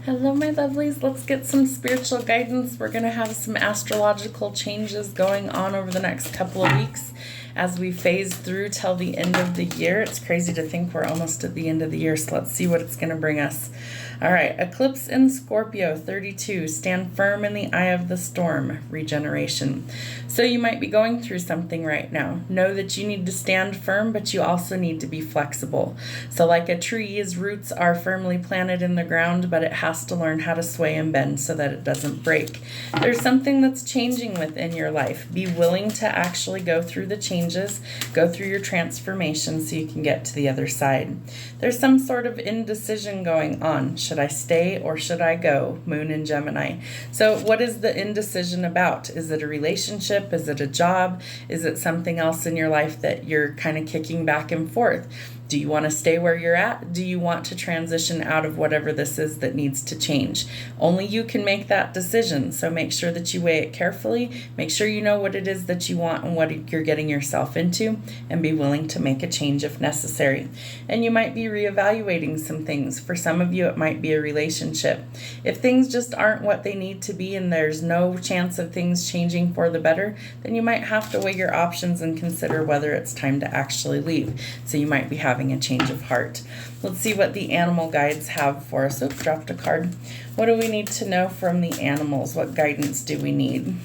Hello, my lovelies. Let's get some spiritual guidance. We're going to have some astrological changes going on over the next couple of weeks as we phase through till the end of the year. It's crazy to think we're almost at the end of the year, so let's see what it's going to bring us. All right, eclipse in Scorpio, 32. Stand firm in the eye of the storm, regeneration. So you might be going through something right now. Know that you need to stand firm, but you also need to be flexible. So like a tree's roots are firmly planted in the ground, but it has to learn how to sway and bend so that it doesn't break. There's something that's changing within your life. Be willing to actually go through the changes, go through your transformation so you can get to the other side. There's some sort of indecision going on. Should I stay or should I go? Moon in Gemini. So what is the indecision about? Is it a relationship? Is it a job? Is it something else in your life that you're kind of kicking back and forth? Do you want to stay where you're at? Do you want to transition out of whatever this is that needs to change? Only you can make that decision. So make sure that you weigh it carefully. Make sure you know what it is that you want and what you're getting yourself into, and be willing to make a change if necessary. And you might be reevaluating some things. For some of you, it might be a relationship. If things just aren't what they need to be and there's no chance of things changing for the better, then you might have to weigh your options and consider whether it's time to actually leave. So you might be having a change of heart. Let's see what the animal guides have for us. Oops, dropped a card. What do we need to know from the animals? What guidance do we need?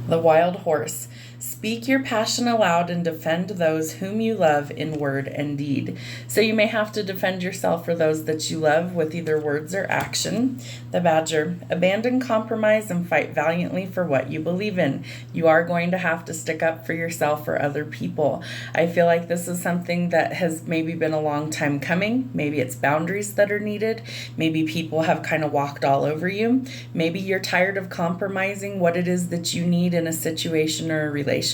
The wild horse. Speak your passion aloud and defend those whom you love in word and deed. So you may have to defend yourself for those that you love with either words or action. The badger. Abandon compromise and fight valiantly for what you believe in. You are going to have to stick up for yourself or other people. I feel like this is something that has maybe been a long time coming. Maybe it's boundaries that are needed. Maybe people have kind of walked all over you. Maybe you're tired of compromising what it is that you need in a situation or a relationship,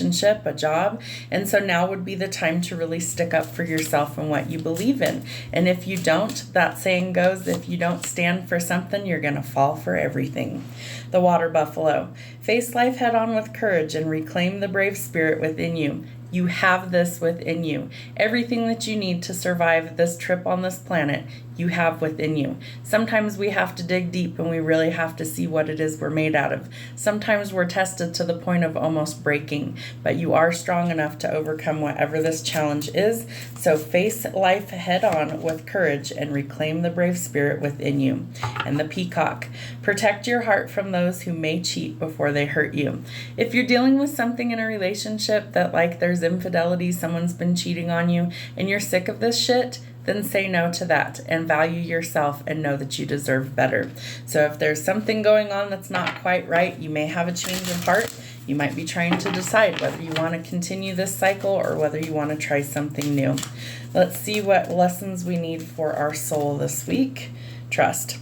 a job, and so now would be the time to really stick up for yourself and what you believe in. And if you don't, that saying goes, if you don't stand for something, you're going to fall for everything. The water buffalo. Face life head on with courage and reclaim the brave spirit within you. You have this within you. Everything that you need to survive this trip on this planet, you have within you. Sometimes we have to dig deep and we really have to see what it is we're made out of. Sometimes we're tested to the point of almost breaking, but you are strong enough to overcome whatever this challenge is. So face life head on with courage and reclaim the brave spirit within you. And the peacock. Protect your heart from those who may cheat before they hurt you. If you're dealing with something in a relationship that, like, there's infidelity, someone's been cheating on you, and you're sick of this shit, then say no to that and value yourself and know that you deserve better. So if there's something going on that's not quite right, you may have a change of heart. You might be trying to decide whether you want to continue this cycle or whether you want to try something new. Let's see what lessons we need for our soul this week. Trust.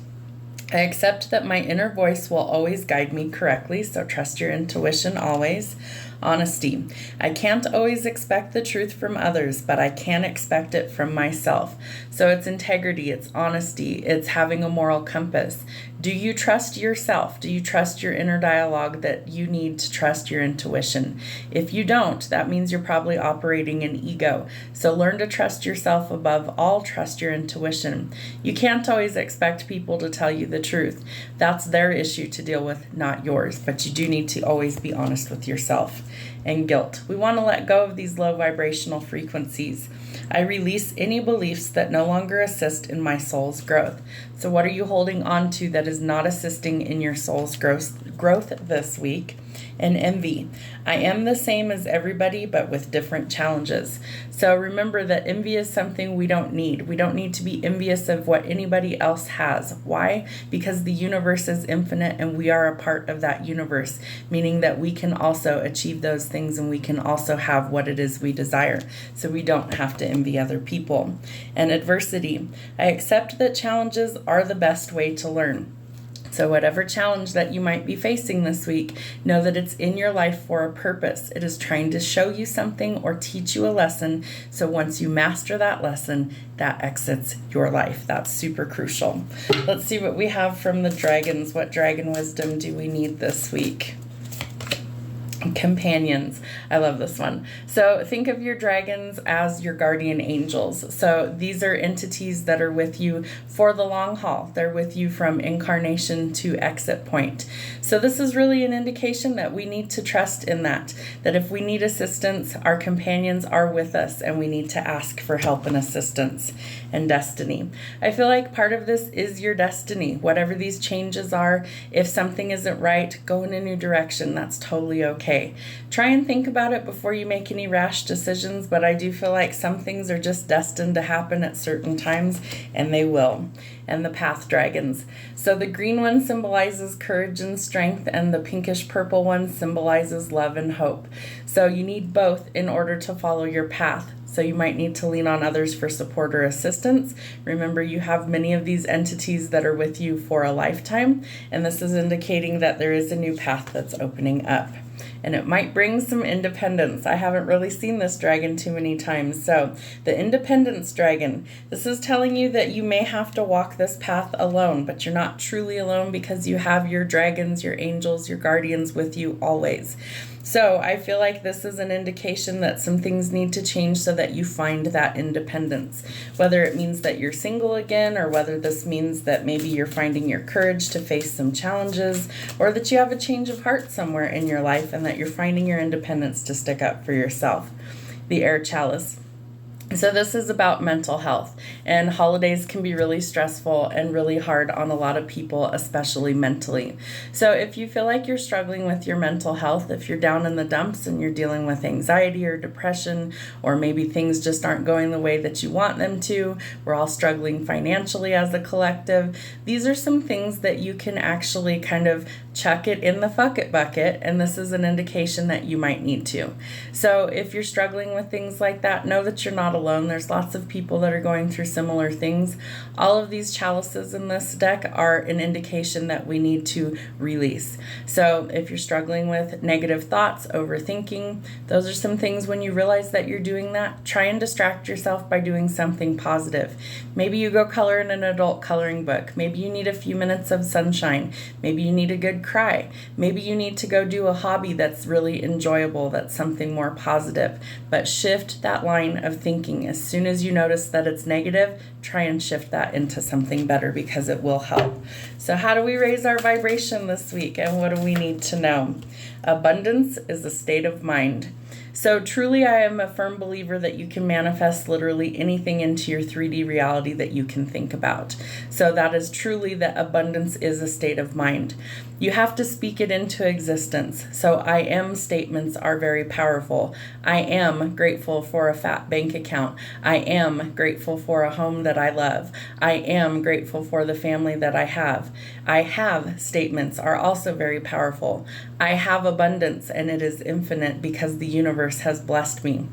I accept that my inner voice will always guide me correctly, so trust your intuition always. Honesty. I can't always expect the truth from others, but I can expect it from myself. So it's integrity, it's honesty, it's having a moral compass. Do you trust yourself? Do you trust your inner dialogue that you need to trust your intuition? If you don't, that means you're probably operating in ego. So learn to trust yourself above all, trust your intuition. You can't always expect people to tell you the truth. That's their issue to deal with, not yours. But you do need to always be honest with yourself. And guilt. We want to let go of these low vibrational frequencies. I release any beliefs that no longer assist in my soul's growth. So what are you holding on to that is not assisting in your soul's growth this week? And envy. I am the same as everybody, but with different challenges. So remember that envy is something we don't need. We don't need to be envious of what anybody else has. Why? Because the universe is infinite and we are a part of that universe, meaning that we can also achieve those things and we can also have what it is we desire. So we don't have to envy other people. And adversity. I accept that challenges are the best way to learn. So whatever challenge that you might be facing this week, know that it's in your life for a purpose. It is trying to show you something or teach you a lesson. So once you master that lesson, that exits your life. That's super crucial. Let's see what we have from the dragons. What dragon wisdom do we need this week? Companions. I love this one. So think of your dragons as your guardian angels. So these are entities that are with you for the long haul. They're with you from incarnation to exit point. So this is really an indication that we need to trust in that if we need assistance, our companions are with us and we need to ask for help and assistance and destiny. I feel like part of this is your destiny. Whatever these changes are, if something isn't right, go in a new direction. That's totally okay. Try and think about it before you make any rash decisions, but I do feel like some things are just destined to happen at certain times, and they will. And the path dragons. So the green one symbolizes courage and strength, and the pinkish purple one symbolizes love and hope. So you need both in order to follow your path. So you might need to lean on others for support or assistance. Remember, you have many of these entities that are with you for a lifetime, and this is indicating that there is a new path that's opening up. And it might bring some independence. I haven't really seen this dragon too many times. So the independence dragon, this is telling you that you may have to walk this path alone, but you're not truly alone because you have your dragons, your angels, your guardians with you always. So I feel like this is an indication that some things need to change so that you find that independence. Whether it means that you're single again, or whether this means that maybe you're finding your courage to face some challenges, or that you have a change of heart somewhere in your life and that you're finding your independence to stick up for yourself. The air chalice. So this is about mental health, and holidays can be really stressful and really hard on a lot of people, especially mentally. So if you feel like you're struggling with your mental health, if you're down in the dumps and you're dealing with anxiety or depression, or maybe things just aren't going the way that you want them to, we're all struggling financially as a collective, these are some things that you can actually kind of chuck it in the fuck it bucket, and this is an indication that you might need to. So if you're struggling with things like that, know that you're not alone. There's lots of people that are going through similar things. All of these chalices in this deck are an indication that we need to release. So if you're struggling with negative thoughts, overthinking, those are some things when you realize that you're doing that, try and distract yourself by doing something positive. Maybe you go color in an adult coloring book. Maybe you need a few minutes of sunshine. Maybe you need a good cry. Maybe you need to go do a hobby that's really enjoyable, that's something more positive. But shift that line of thinking. As soon as you notice that it's negative, try and shift that into something better, because it will help. So how do we raise our vibration this week, and what do we need to know? Abundance is a state of mind. So truly, I am a firm believer that you can manifest literally anything into your 3D reality that you can think about. So that is truly that abundance is a state of mind. You have to speak it into existence. So I am statements are very powerful. I am grateful for a fat bank account. I am grateful for a home that I love. I am grateful for the family that I have. I have statements are also very powerful. I have abundance, and it is infinite because the universe has blessed me.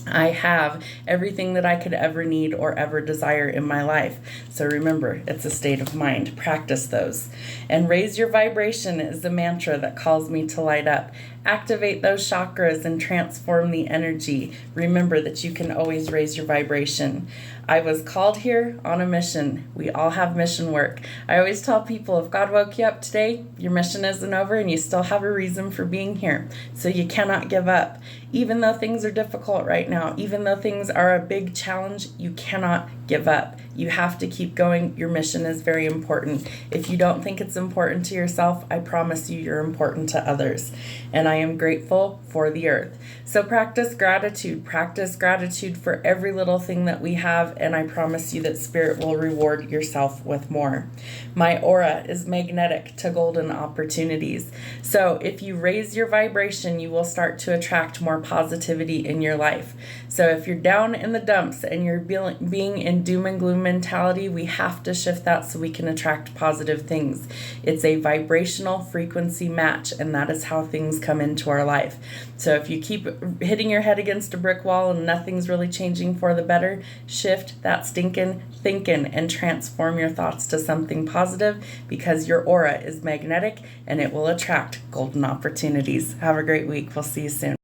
I have everything that I could ever need or ever desire in my life. So remember, it's a state of mind. Practice those. And raise your vibration is the mantra that calls me to light up. Activate those chakras and transform the energy. Remember that you can always raise your vibration. I was called here on a mission. We all have mission work. I always tell people, if God woke you up today, your mission isn't over and you still have a reason for being here. So you cannot give up. Even though things are difficult right now, even though things are a big challenge, you cannot give up. You have to keep going. Your mission is very important. If you don't think it's important to yourself, I promise you you're important to others. And I am grateful for the earth. So practice gratitude. Practice gratitude for every little thing that we have, and I promise you that Spirit will reward yourself with more. My aura is magnetic to golden opportunities. So if you raise your vibration, you will start to attract more positivity in your life. So if you're down in the dumps and you're being in doom and gloom mentality, we have to shift that so we can attract positive things. It's a vibrational frequency match, and that is how things come into our life. So if you keep hitting your head against a brick wall and nothing's really changing for the better, shift that stinking thinking and transform your thoughts to something positive, because your aura is magnetic and it will attract golden opportunities. Have a great week. We'll see you soon.